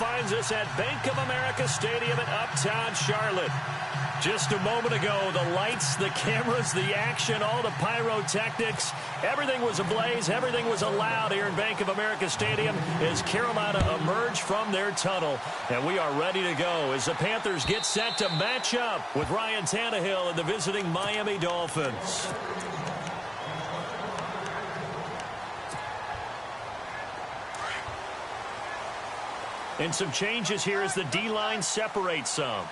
finds us at Bank of America Stadium in Uptown Charlotte. Just a moment ago, the lights, the cameras, the action, all the pyrotechnics, everything was ablaze, everything was allowed here in Bank of America Stadium as Carolina emerged from their tunnel. And we are ready to go as the Panthers get set to match up with Ryan Tannehill and the visiting Miami Dolphins. And some changes here as the D-line separates some.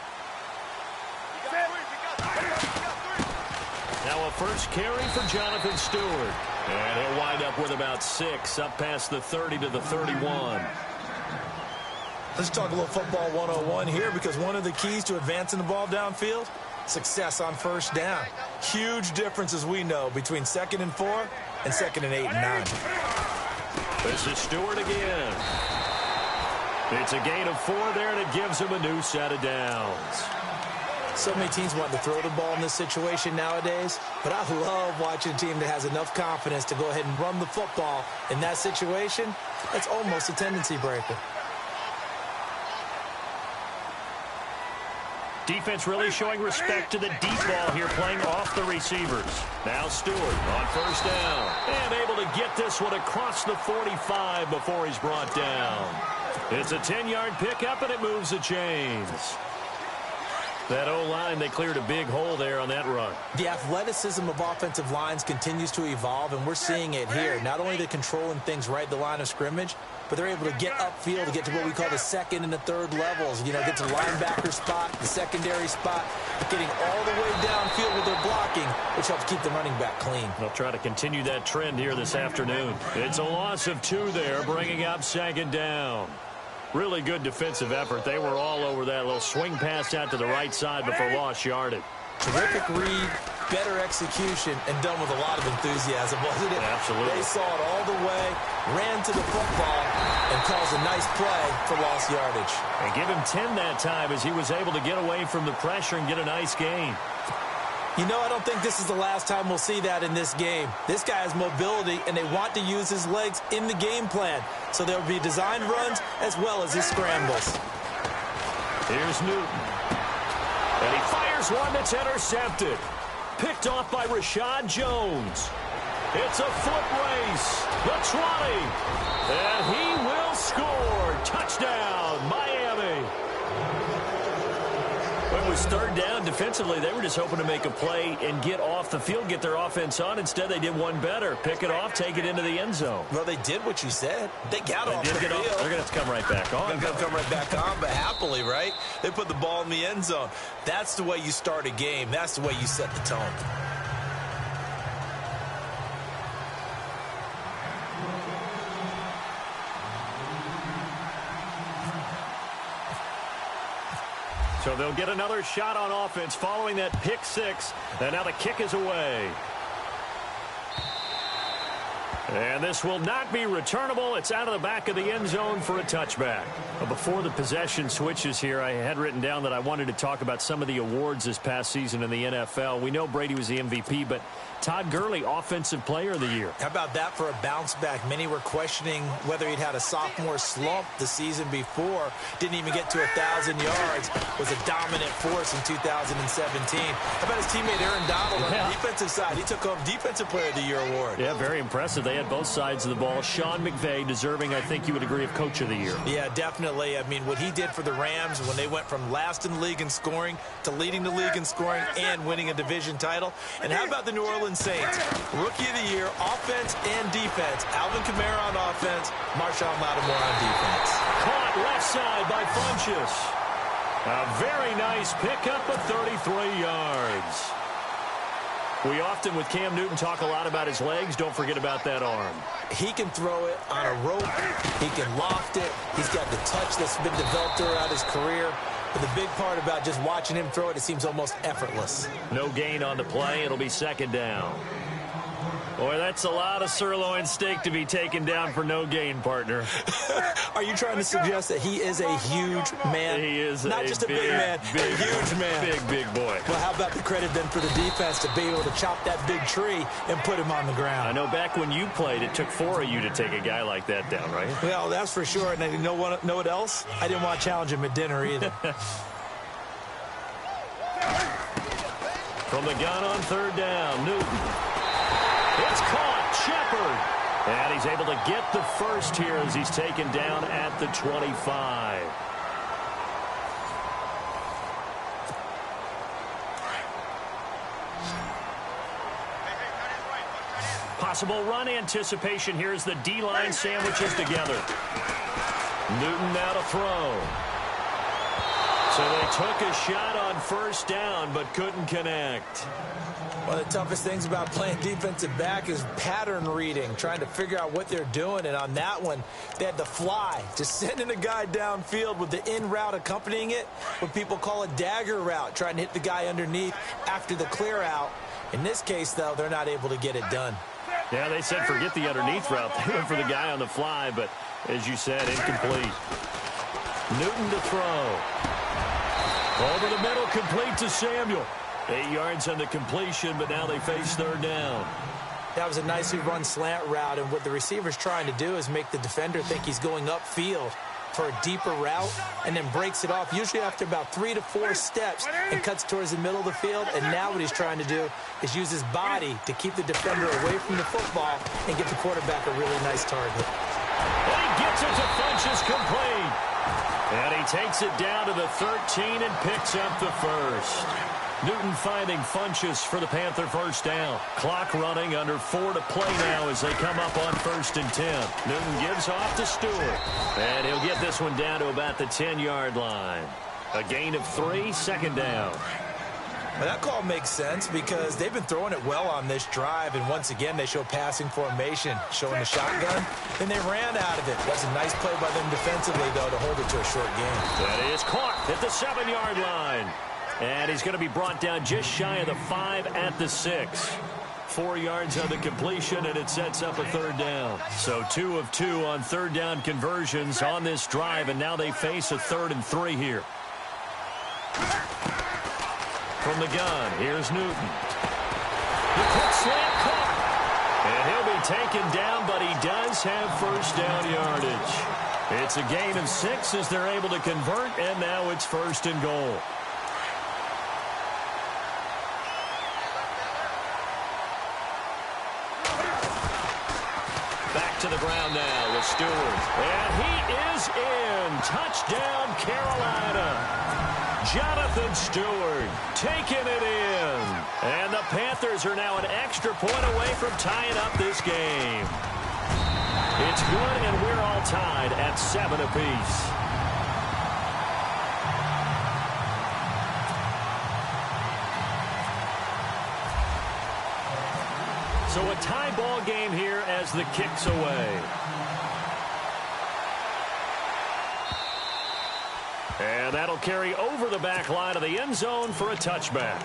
Now a first carry for Jonathan Stewart. And he'll wind up with about 6, up past the 30 to the 31. Let's talk a little football 101 here, because one of the keys to advancing the ball downfield, success on first down. Huge difference, as we know, between 2nd and 4 and 2nd and 8 and 9. This is Stewart again. It's a gain of 4 there, and it gives him a new set of downs. So many teams want to throw the ball in this situation nowadays, but I love watching a team that has enough confidence to go ahead and run the football in that situation. That's almost a tendency breaker. Defense really showing respect to the deep ball here, playing off the receivers. Now Stewart on first down, and able to get this one across the 45 before he's brought down. It's a 10-yard pickup, and it moves the chains. That O-line, they cleared a big hole there on that run. The athleticism of offensive lines continues to evolve, and we're seeing it here. Not only are they controlling things right at the line of scrimmage, but they're able to get upfield to get to what we call the 2nd and the 3rd levels. You know, get to the linebacker spot, the secondary spot, getting all the way downfield with their blocking, which helps keep the running back clean. They'll try to continue that trend here this afternoon. It's a loss of 2 there, bringing up 2nd down. Really good defensive effort. They were all over that little swing pass out to the right side before lost yardage. Terrific read, better execution, and done with a lot of enthusiasm, wasn't it? Absolutely. They saw it all the way, ran to the football, and caused a nice play for lost yardage. And give him 10 that time as he was able to get away from the pressure and get a nice gain. You know, I don't think this is the last time we'll see that in this game. This guy has mobility, and they want to use his legs in the game plan. So there will be designed runs as well as his scrambles. Here's Newton. And he fires one that's intercepted. Picked off by Rashad Jones. It's a foot race. The 20. And he will score. Touchdown, Miami. It was 3rd down. Defensively, they were just hoping to make a play and get off the field, get their offense on. Instead, they did one better. Pick it off, take it into the end zone. Well, they did what you said. They got off the field. They're going to have to come right back on. They're going to come right back on, but happily, right? They put the ball in the end zone. That's the way you start a game. That's the way you set the tone. So they'll get another shot on offense following that pick 6. And now the kick is away. And this will not be returnable. It's out of the back of the end zone for a touchback. But before the possession switches here, I had written down that I wanted to talk about some of the awards this past season in the NFL. We know Brady was the MVP, but Todd Gurley, Offensive Player of the Year. How about that for a bounce back? Many were questioning whether he'd had a sophomore slump the season before. Didn't even get to 1,000 yards. Was a dominant force in 2017. How about his teammate Aaron Donald on the defensive side? He took home Defensive Player of the Year award. Yeah, very impressive. They had both sides of the ball. Sean McVay deserving, I think you would agree, of Coach of the Year. Yeah, definitely. I mean, what he did for the Rams when they went from last in the league in scoring to leading the league in scoring and winning a division title. And how about the New Orleans Saints? Rookie of the Year, offense and defense. Alvin Kamara on offense, Marshawn Lattimore on defense. Caught left side by Funchess. A very nice pickup of 33 yards. We often, with Cam Newton, talk a lot about his legs. Don't forget about that arm. He can throw it on a rope. He can loft it. He's got the touch that's been developed throughout his career. But the big part about just watching him throw it, it seems almost effortless. No gain on the play. It'll be 2nd down. Boy, that's a lot of sirloin steak to be taken down for no gain, partner. Are you trying to suggest that he is a huge man? He is not just a big man, a huge man. Big boy. Well, how about the credit then for the defense to be able to chop that big tree and put him on the ground? I know back when you played, it took 4 of you to take a guy like that down, right? Well, that's for sure. And you know what else? I didn't want to challenge him at dinner either. From the gun on third down, Newton. It's caught, Shepard. And he's able to get the first here as he's taken down at the 25. Possible run anticipation here as the D-line sandwiches together. Newton now to throw. So they took a shot on first down but couldn't connect. One of the toughest things about playing defensive back is pattern reading, trying to figure out what they're doing. And on that one, they had the fly, just sending a guy downfield with the in route accompanying it, what people call a dagger route, trying to hit the guy underneath after the clear out. In this case, though, they're not able to get it done. Yeah, they said forget the underneath route. They went for the guy on the fly, but as you said, incomplete. Newton to throw. Over the middle, complete to Samuel. 8 yards on the completion, but now they face third down. That was a nicely run slant route, and what the receiver's trying to do is make the defender think he's going upfield for a deeper route, and then breaks it off, usually after about 3 to 4 steps, and cuts towards the middle of the field. And now what he's trying to do is use his body to keep the defender away from the football and get the quarterback a really nice target. And he gets it to Funchess complete. And he takes it down to the 13 and picks up the first. Newton finding Funchess for the Panther first down. Clock running, under 4 to play now as they come up on 1st and 10. Newton gives off to Stewart. And he'll get this one down to about the 10-yard line. A gain of 3, second down. Well, that call makes sense because they've been throwing it well on this drive, and once again they show passing formation, showing the shotgun. Then they ran out of it. That's a nice play by them defensively, though, to hold it to a short game. That is caught at the 7-yard line. And he's going to be brought down just shy of the 5 at the 6. 4 yards on the completion, and it sets up a third down. So 2 of 2 on third down conversions on this drive, and now they face a 3rd and 3 here. From the gun, here's Newton. The quick slant caught. And he'll be taken down, but he does have first down yardage. It's a gain of 6 as they're able to convert, and now it's 1st and goal. Back to the ground now with Stewart. And he is in. Touchdown, Carolina. Jonathan Stewart taking it in. And the Panthers are now an extra point away from tying up this game. It's good, and we're all tied at 7 apiece. So a tie ball game here as the kick's away. And that'll carry over the back line of the end zone for a touchback.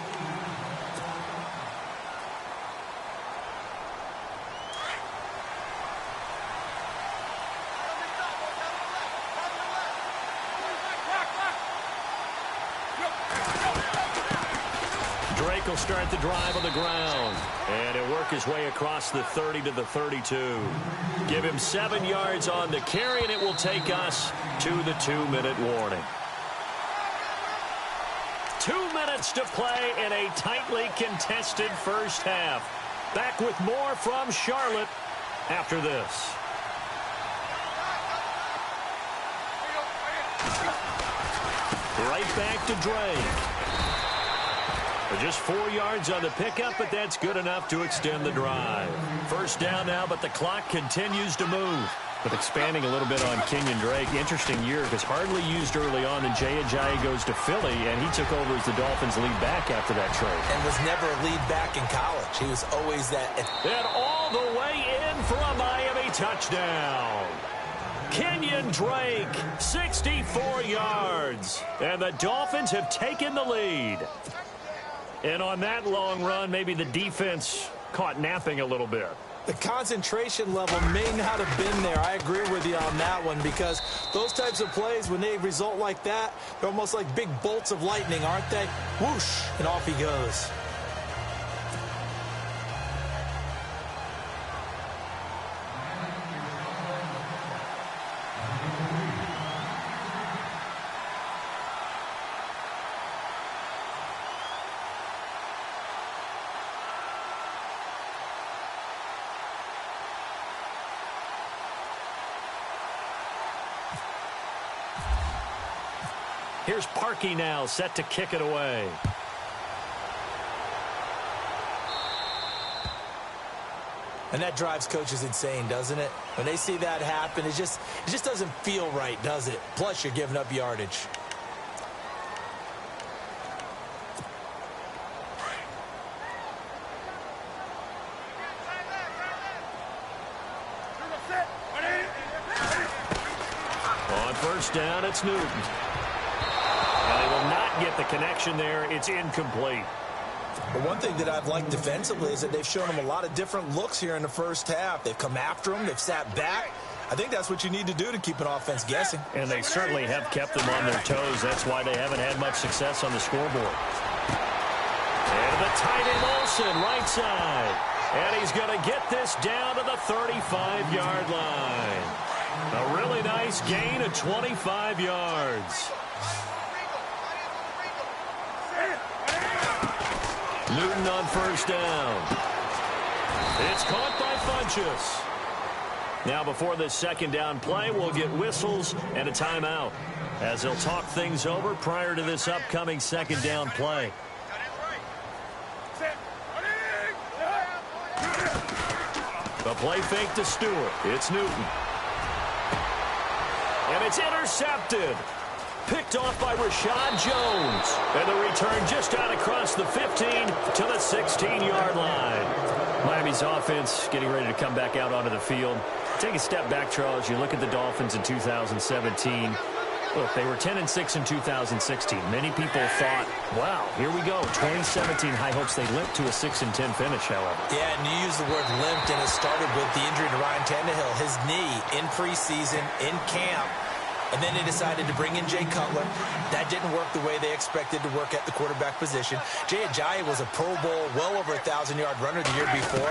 Drake will start the drive on the ground. And he'll work his way across the 30 to the 32. Give him 7 yards on the carry, and it will take us to the 2-minute warning. 2 minutes to play in a tightly contested first half. Back with more from Charlotte after this. Right back to Drake. Just 4 yards on the pickup, but that's good enough to extend the drive. First down now, but the clock continues to move. But expanding a little bit on Kenyon Drake, interesting year because hardly used early on. Then Jaycazzz goes to Philly, and he took over as the Dolphins' lead back after that trade. And was never a lead back in college. He was always that. And all the way in for a Miami touchdown. Kenyon Drake, 64 yards. And the Dolphins have taken the lead. And on that long run, maybe the defense caught napping a little bit. The concentration level may not have been there. I agree with you on that one, because those types of plays, when they result like that, they're almost like big bolts of lightning, aren't they? Whoosh, and off he goes. Here's Parkey now, set to kick it away. And that drives coaches insane, doesn't it? When they see that happen, it just doesn't feel right, does it? Plus, you're giving up yardage. On first down, it's Newton. And they will not get the connection there. It's incomplete. But one thing that I've liked defensively is that they've shown him a lot of different looks here in the first half. They've come after him. They've sat back. I think that's what you need to do to keep an offense guessing. And they certainly have kept them on their toes. That's why they haven't had much success on the scoreboard. And the tight end Olsen, right side. And he's going to get this down to the 35-yard line. A really nice gain of 25 yards. Newton on first down. It's caught by Funchess. Now before this second down play, we'll get whistles and a timeout as they'll talk things over prior to this upcoming second down play. The play fake to Stewart. It's Newton. And it's intercepted. Picked off by Rashad Jones. And the return just out across the 15 to the 16-yard line. Miami's offense getting ready to come back out onto the field. Take a step back, Charles. You look at the Dolphins in 2017. Look, they were 10-6 in 2016. Many people thought, wow, here we go. 2017 high hopes. They limped to a 6-10 finish, however. Yeah, and you use the word limped, and it started with the injury to Ryan Tannehill. His knee in preseason, in camp. And then they decided to bring in Jay Cutler. That didn't work the way they expected to work at the quarterback position. Jaycazzz was a Pro Bowl, well over 1,000-yard runner the year before.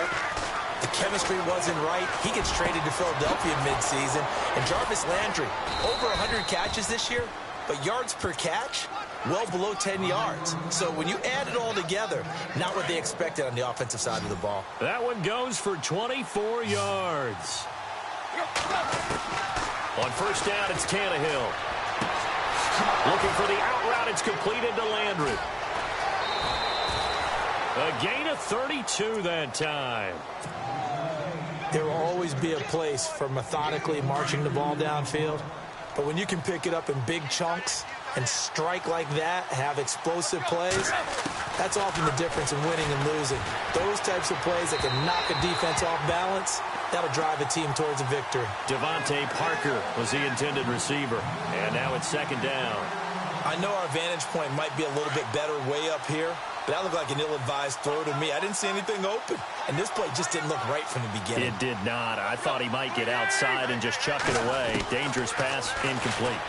The chemistry wasn't right. He gets traded to Philadelphia midseason. And Jarvis Landry, over 100 catches this year, but yards per catch, well below 10 yards. So when you add it all together, not what they expected on the offensive side of the ball. That one goes for 24 yards. On first down, it's Tannehill. Looking for the out route. It's completed to Landry. A gain of 32 that time. There will always be a place for methodically marching the ball downfield. But when you can pick it up in big chunks and strike like that, have explosive plays, that's often the difference in winning and losing. Those types of plays that can knock a defense off balance, that'll drive a team towards a victory. Devontae Parker was the intended receiver. And now it's second down. I know our vantage point might be a little bit better way up here, but that looked like an ill-advised throw to me. I didn't see anything open. And this play just didn't look right from the beginning. It did not. I thought he might get outside and just chuck it away. Dangerous pass, incomplete.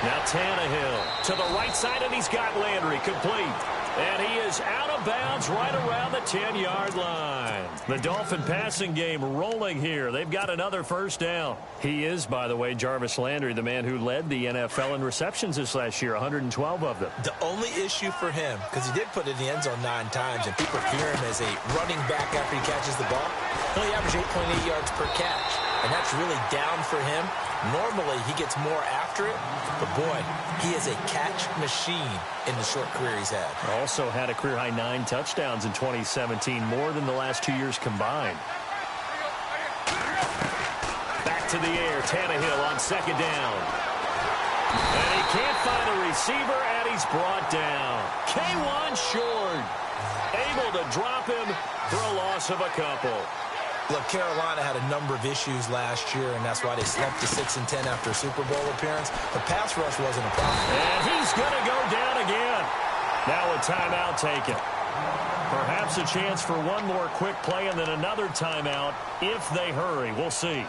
Now Tannehill to the right side, and he's got Landry complete. And he is out of bounds right around the 10-yard line. The Dolphin passing game rolling here. They've got another first down. He is, by the way, Jarvis Landry, the man who led the NFL in receptions this last year, 112 of them. The only issue for him, because he did put it in the end zone 9 times, and people fear him as a running back after he catches the ball, he only averaged 8.8 yards per catch. And that's really down for him. Normally, he gets more after it. But, boy, he is a catch machine in the short career he's had. Also had a career-high 9 touchdowns in 2017, more than the last 2 years combined. Back to the air, Tannehill on second down. And he can't find a receiver, and he's brought down. K1 short. Able to drop him for a loss of a couple. Look, Carolina had a number of issues last year, and that's why they slumped to 6-10 after a Super Bowl appearance. The pass rush wasn't a problem. And he's going to go down again. Now a timeout taken. Perhaps a chance for one more quick play and then another timeout if they hurry. We'll see.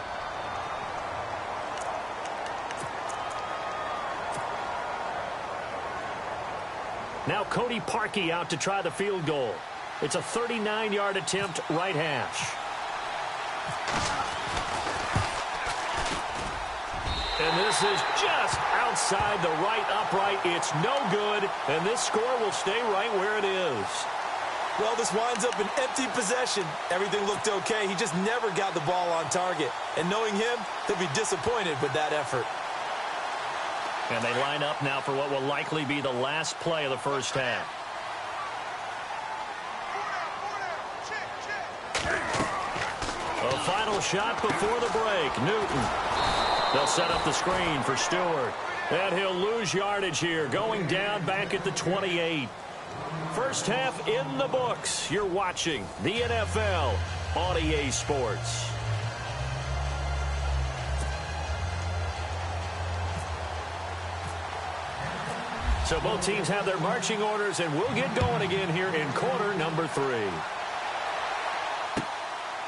Now Cody Parkey out to try the field goal. It's a 39-yard attempt, right hash. And this is just outside the right upright. It's no good, and this score will stay right where it is. Well, this winds up an empty possession. Everything looked okay. He just never got the ball on target. And knowing him, he'll be disappointed with that effort. And they line up now for what will likely be the last play of the first half. A final shot before the break. Newton. They'll set up the screen for Stewart. And he'll lose yardage here, going down back at the 28. First half in the books. You're watching the NFL on EA Sports. So both teams have their marching orders, and we'll get going again here in quarter number 3.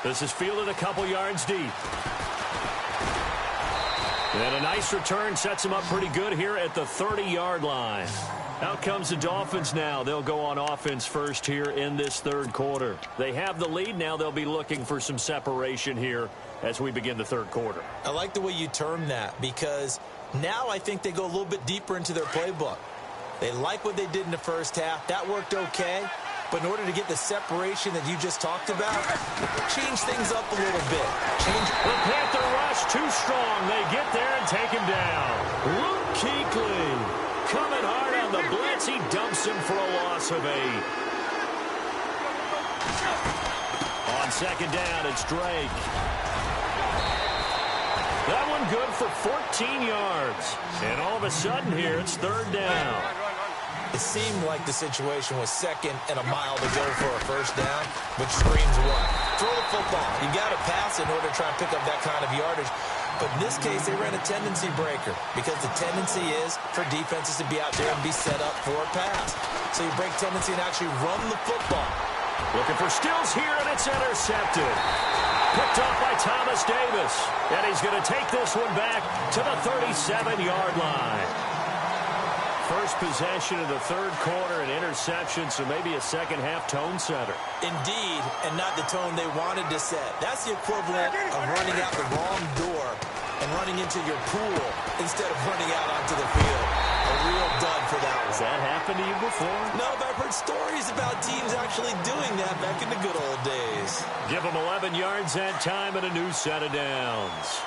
This is fielded a couple yards deep. And a nice return sets him up pretty good here at the 30-yard line. Out comes the Dolphins now. They'll go on offense first here in this third quarter. They have the lead. Now they'll be looking for some separation here as we begin the third quarter. I like the way you term that, because now I think they go a little bit deeper into their playbook. They like what they did in the first half. That worked okay. But in order to get the separation that you just talked about, change things up a little bit. The Panther rush too strong. They get there and take him down. Luke Kuechly coming hard on the blitz. He dumps him for a loss of 8. On second down, it's Drake. That one good for 14 yards. And all of a sudden here, it's third down. It seemed like the situation was second and a mile to go for a first down, which screams what? Throw the football. You got to pass in order to try and pick up that kind of yardage. But in this case, they ran a tendency breaker, because the tendency is for defenses to be out there and be set up for a pass. So you break tendency and actually run the football. Looking for Stills here, and it's intercepted. Picked off by Thomas Davis. And he's going to take this one back to the 37-yard line. First possession of the third quarter, an interception, so maybe a second-half tone setter. Indeed, and not the tone they wanted to set. That's the equivalent of running out the wrong door and running into your pool instead of running out onto the field. A real dud for that one. Has that happened to you before? No, but I've heard stories about teams actually doing that back in the good old days. Give them 11 yards that time and a new set of downs.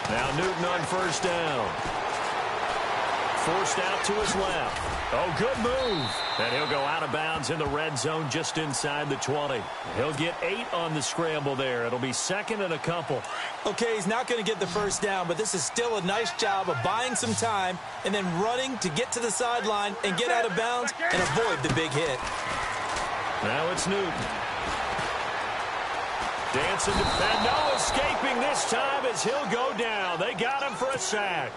Now Newton on first down. Forced out to his left. Oh, good move. And he'll go out of bounds in the red zone just inside the 20. He'll get 8 on the scramble there. It'll be second and a couple. Okay, he's not going to get the first down, but this is still a nice job of buying some time and then running to get to the sideline and get out of bounds and avoid the big hit. Now it's Newton. Dancing to and no escaping this time as he'll go down. They got him for a sack.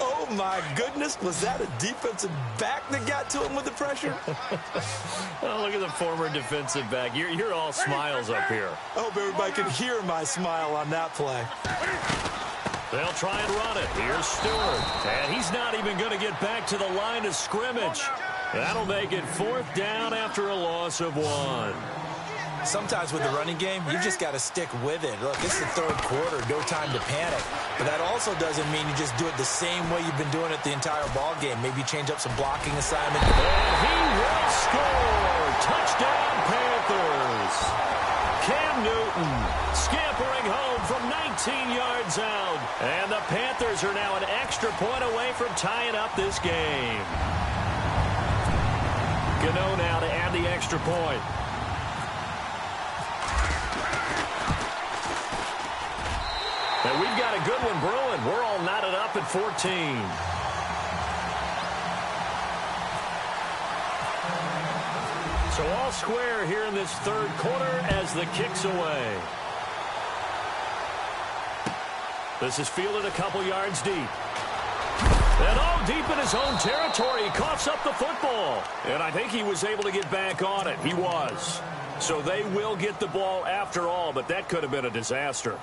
Oh, my goodness. Was that a defensive back that got to him with the pressure? Oh, look at the former defensive back. You're all smiles up here. I hope everybody can hear my smile on that play. They'll try and run it. Here's Stewart. And he's not even going to get back to the line of scrimmage. That'll make it fourth down after a loss of 1. Sometimes with the running game, you just got to stick with it. Look, it's the third quarter, no time to panic. But that also doesn't mean you just do it the same way you've been doing it the entire ball game. Maybe change up some blocking assignment. And he will score! Touchdown, Panthers! Cam Newton scampering home from 19 yards out. And the Panthers are now an extra point away from tying up this game. Gano now to add the extra point. And we've got a good one brewing. We're all knotted up at 14. So all square here in this third quarter as the kick's away. This is fielded a couple yards deep. And all deep in his own territory. He coughs up the football. And I think he was able to get back on it. He was. So they will get the ball after all, but that could have been a disaster.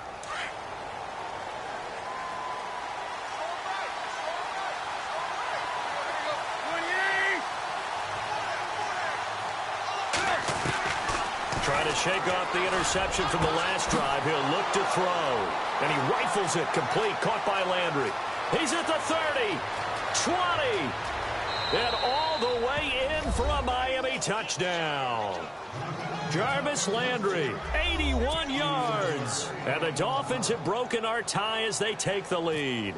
Trying to shake off the interception from the last drive. He'll look to throw. And he rifles it complete. Caught by Landry. He's at the 30. 20. And all the way in for a Miami touchdown. Jarvis Landry, 81 yards. And the Dolphins have broken our tie as they take the lead.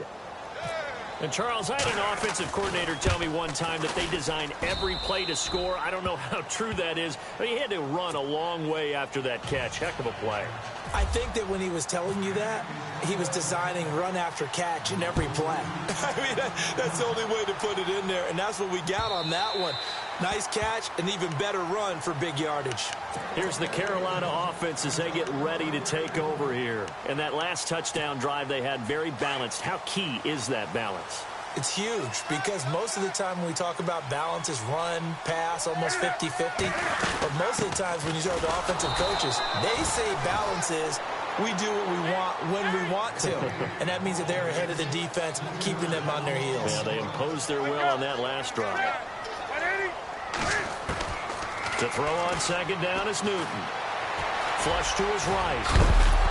And, Charles, I had an offensive coordinator tell me one time that they design every play to score. I don't know how true that is, but he had to run a long way after that catch. Heck of a play. I think that when he was telling you that, he was designing run after catch in every play. I mean, that's the only way to put it in there, and that's what we got on that one. Nice catch, an even better run for big yardage. Here's the Carolina offense as they get ready to take over here. And that last touchdown drive they had, very balanced. How key is that balance? It's huge because most of the time when we talk about balance is run, pass, almost 50-50. But most of the times when you talk to offensive coaches, they say balance is we do what we want when we want to. And that means that they're ahead of the defense, keeping them on their heels. Yeah, they imposed their will on that last drive. To throw on second down is Newton. Flush to his right.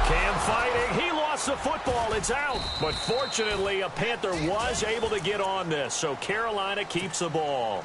Cam fighting. He lost the football. It's out. But fortunately, a Panther was able to get on this. So Carolina keeps the ball.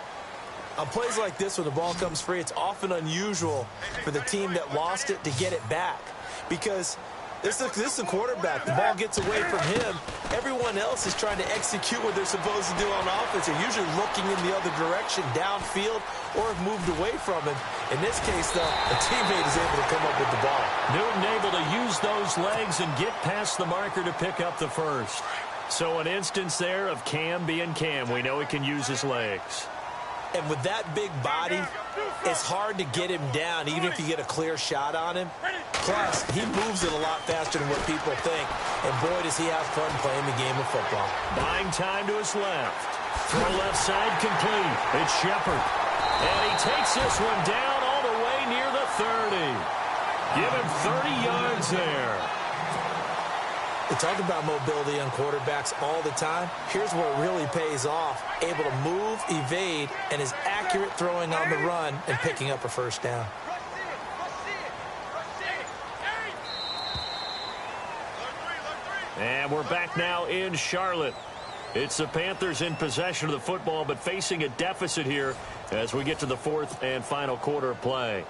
On plays like this, when the ball comes free, it's often unusual for the team that lost it to get it back. Because this is a quarterback. The ball gets away from him. Everyone else is trying to execute what they're supposed to do on offense. They're usually looking in the other direction, downfield, or have moved away from him. In this case, though, a teammate is able to come up with the ball. Newton able to use those legs and get past the marker to pick up the first. So an instance there of Cam being Cam. We know he can use his legs. And with that big body, it's hard to get him down, even if you get a clear shot on him. Plus, he moves it a lot faster than what people think. And boy, does he have fun playing the game of football. Buying time to his left. Throw left side complete. It's Shepard. And he takes this one down all the way near the 30. Give him 30 yards there. We talk about mobility on quarterbacks all the time. Here's where it really pays off. Able to move, evade, and is accurate throwing on the run and picking up a first down. And we're back now in Charlotte. It's the Panthers in possession of the football, but facing a deficit here as we get to the fourth and final quarter of play.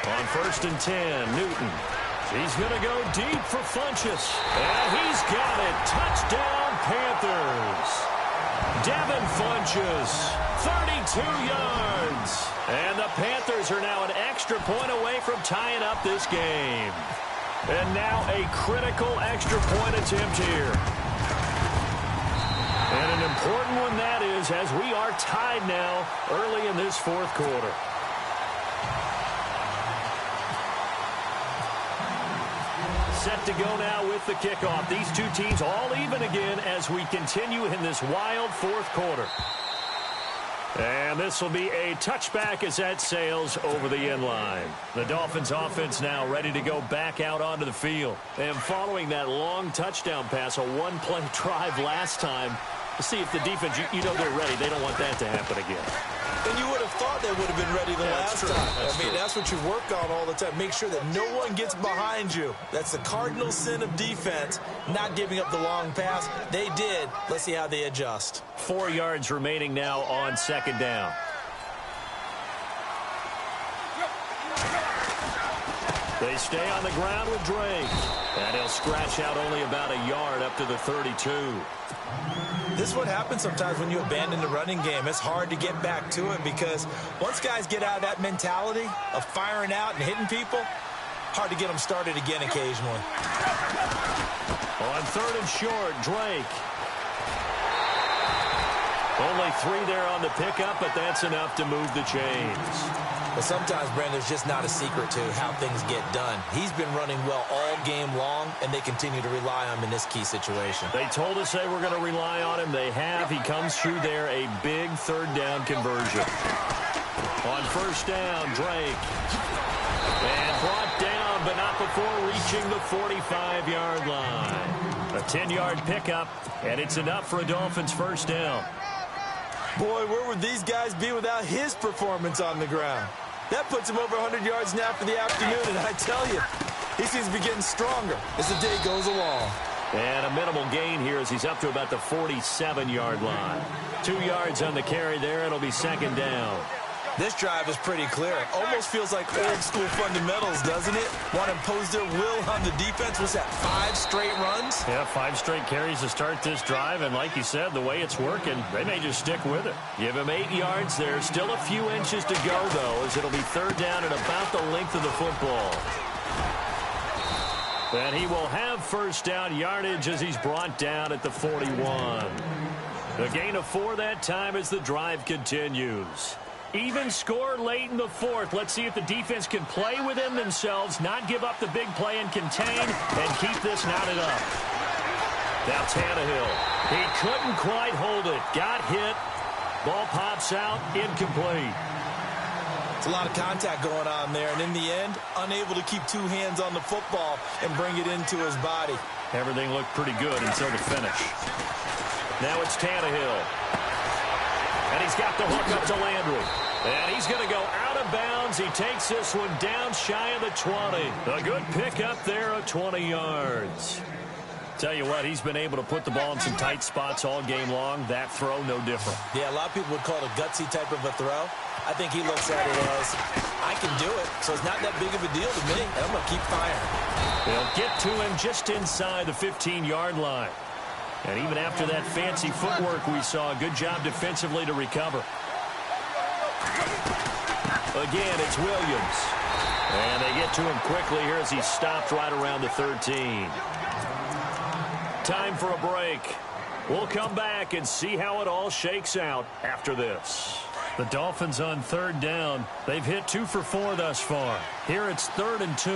On 1st and 10, Newton. He's going to go deep for Funchess. And he's got it. Touchdown, Panthers. Devin Funchess, 32 yards. And the Panthers are now an extra point away from tying up this game. And now a critical extra point attempt here. And an important one that is, as we are tied now early in this fourth quarter. Set to go now with the kickoff. These two teams all even again as we continue in this wild fourth quarter. And this will be a touchback as that sails over the end line. The Dolphins offense now ready to go back out onto the field. And following that long touchdown pass, a one-play drive last time, to see if the defense, you know they're ready. They don't want that to happen again. And you would have thought they would have been ready the last time. That's what you work on all the time. Make sure that no one gets behind you. That's the cardinal sin of defense, not giving up the long pass. They did. Let's see how they adjust. 4 yards remaining now on second down. They stay on the ground with Drake. And he'll scratch out only about a yard up to the 32. This is what happens sometimes when you abandon the running game. It's hard to get back to it because once guys get out of that mentality of firing out and hitting people, hard to get them started again occasionally. On 3rd and short, Drake. Only 3 there on the pickup, but that's enough to move the chains. But sometimes, Brandon, there's just not a secret to how things get done. He's been running well all game long, and they continue to rely on him in this key situation. They told us they were going to rely on him. They have. He comes through there, a big third down conversion. On first down, Drake. And brought down, but not before reaching the 45-yard line. A 10-yard pickup, and it's enough for a Dolphins first down. Boy, where would these guys be without his performance on the ground? That puts him over 100 yards now for the afternoon, and I tell you, he seems to be getting stronger as the day goes along. And a minimal gain here as he's up to about the 47-yard line. 2 yards on the carry there. It'll be second down. This drive is pretty clear. Almost feels like old-school fundamentals, doesn't it? Want to impose their will on the defense. Was that 5 straight runs? Yeah, 5 straight carries to start this drive. And like you said, the way it's working, they may just stick with it. Give him 8 yards there. Still a few inches to go, though, as it'll be third down at about the length of the football. And he will have first down yardage as he's brought down at the 41. A gain of 4 that time as the drive continues. Even score late in the fourth. Let's see if the defense can play within themselves, not give up the big play and contain, and keep this knotted up. Now Tannehill. He couldn't quite hold it. Got hit. Ball pops out. Incomplete. It's a lot of contact going on there, and in the end, unable to keep 2 hands on the football and bring it into his body. Everything looked pretty good until the finish. Now it's Tannehill. And he's got the hook up to Landry. And he's going to go out of bounds. He takes this one down shy of the 20. A good pick up there of 20 yards. Tell you what, he's been able to put the ball in some tight spots all game long. That throw, no different. Yeah, a lot of people would call it a gutsy type of a throw. I think he looks at it as, I can do it, so it's not that big of a deal to me, and I'm going to keep firing. They'll get to him just inside the 15-yard line. And even after that fancy footwork we saw, a good job defensively to recover. Again, it's Williams. And they get to him quickly here as he stopped right around the 13. Time for a break. We'll come back and see how it all shakes out after this. The Dolphins on third down. They've hit 2 for 4 thus far. Here it's 3rd and 2.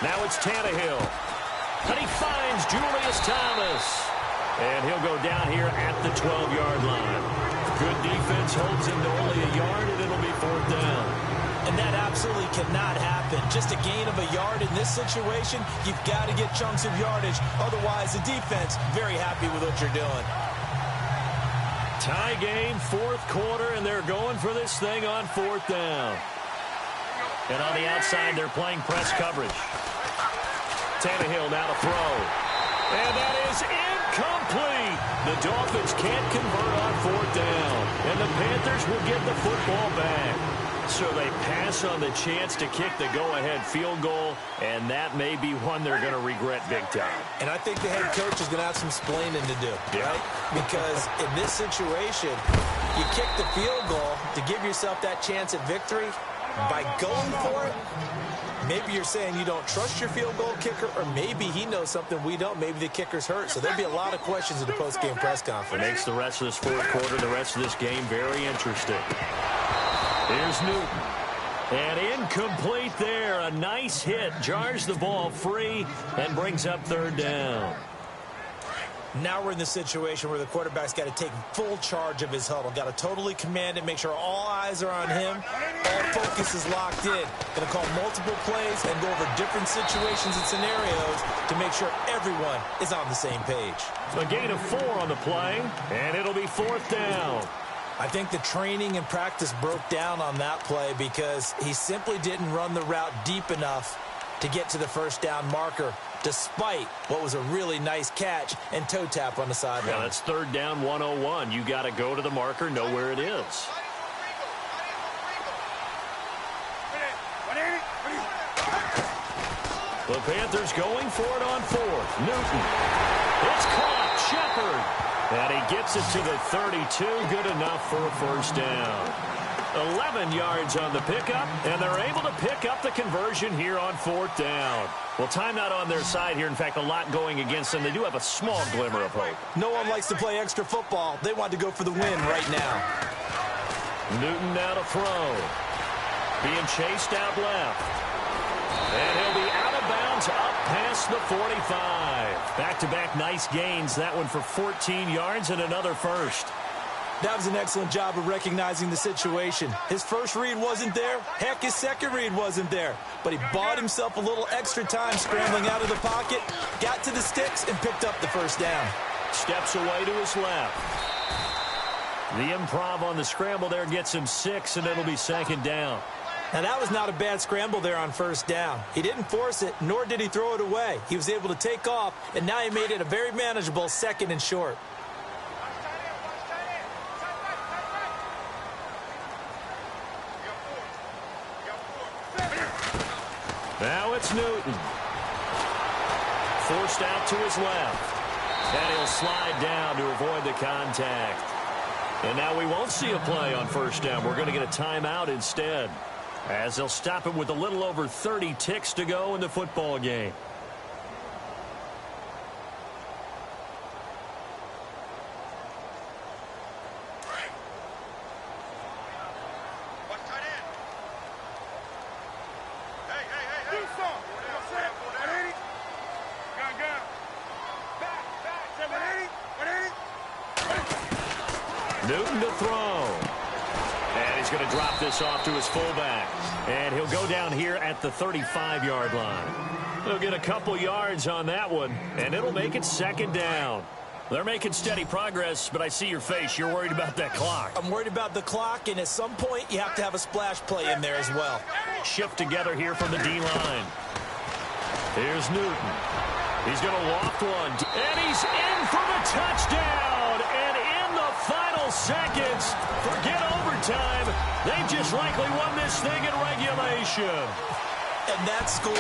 Now it's Tannehill. And he finds Julius Thomas. And he'll go down here at the 12-yard line. Good defense holds him to only a yard, and it'll be 4th down. And that absolutely cannot happen. Just a gain of a yard in this situation, you've got to get chunks of yardage. Otherwise, the defense, very happy with what you're doing. Tie game, 4th quarter, and they're going for this thing on 4th down. And on the outside, they're playing press coverage. Tannehill now to throw. And that is incomplete. The Dolphins can't convert on 4th down. And the Panthers will get the football back. So they pass on the chance to kick the go-ahead field goal, and that may be one they're going to regret big time. And I think the head coach is going to have some splaining to do, right? Because in this situation, you kick the field goal to give yourself that chance at victory. By going for it, maybe you're saying you don't trust your field goal kicker, or maybe he knows something we don't. Maybe the kicker's hurt. So there'll be a lot of questions in the post-game press conference. It makes the rest of this 4th quarter, the rest of this game, very interesting. Here's Newton. And incomplete there. A nice hit. Jars the ball free and brings up 3rd down. Now we're in the situation where the quarterback's got to take full charge of his huddle. Got to totally command it, make sure all eyes are on him. All focus is locked in. Going to call multiple plays and go over different situations and scenarios to make sure everyone is on the same page. A gain of 4 on the play, and it'll be 4th down. I think the training and practice broke down on that play because he simply didn't run the route deep enough to get to the first down marker, despite what was a really nice catch and toe tap on the sideline. Yeah, that's 3rd down 101. You got to go to the marker, know where it is. The Panthers going for it on 4th. Newton. It's caught. Shepard. And he gets it to the 32. Good enough for a first down. 11 yards on the pickup, and they're able to pick up the conversion here on 4th down. Well, timeout on their side here. In fact, a lot going against them. They do have a small glimmer of hope. No one likes to play extra football. They want to go for the win right now. Newton now to throw. Being chased out left. And he'll be out of bounds up past the 45. Back-to-back nice gains. That one for 14 yards and another first. That was an excellent job of recognizing the situation. His first read wasn't there. Heck, his second read wasn't there. But he bought himself a little extra time scrambling out of the pocket, got to the sticks, and picked up the first down. Steps away to his left. The improv on the scramble there gets him 6, and it'll be 2nd down. Now, that was not a bad scramble there on 1st down. He didn't force it, nor did he throw it away. He was able to take off, and now he made it a very manageable 2nd and short. Now it's Newton. Forced out to his left. And he'll slide down to avoid the contact. And now we won't see a play on 1st down. We're going to get a timeout instead, as they'll stop it with a little over 30 ticks to go in the football game. Newton to throw. And he's going to drop this off to his fullback. And he'll go down here at the 35-yard line. He'll get a couple yards on that one, and it'll make it 2nd down. They're making steady progress, but I see your face. You're worried about that clock. I'm worried about the clock, and at some point, you have to have a splash play in there as well. Shift together here from the D-line. Here's Newton. He's going to loft one, and he's in for the touchdown. And in the final seconds, forget overtime. They've just likely won this thing in regulation. And that score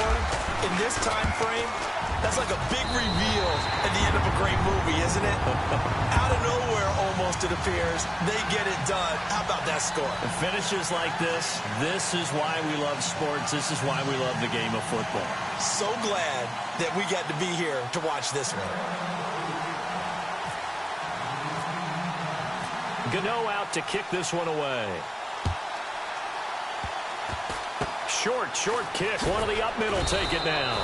in this time frame, that's like a big reveal at the end of a great movie, isn't it? Out of nowhere, almost, it appears. They get it done. How about that score? And finishes like this is why we love sports. This is why we love the game of football. So glad that we got to be here to watch this one. Gano out to kick this one away. Short kick. One of the up middle take it down.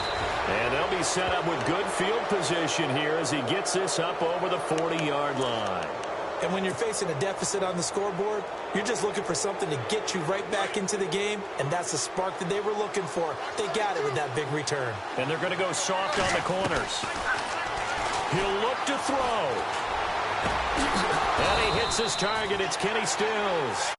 And they'll be set up with good field position here as he gets this up over the 40-yard line. And when you're facing a deficit on the scoreboard, you're just looking for something to get you right back into the game, and that's the spark that they were looking for. They got it with that big return. And they're going to go soft on the corners. He'll look to throw. And he hits his target. It's Kenny Stills.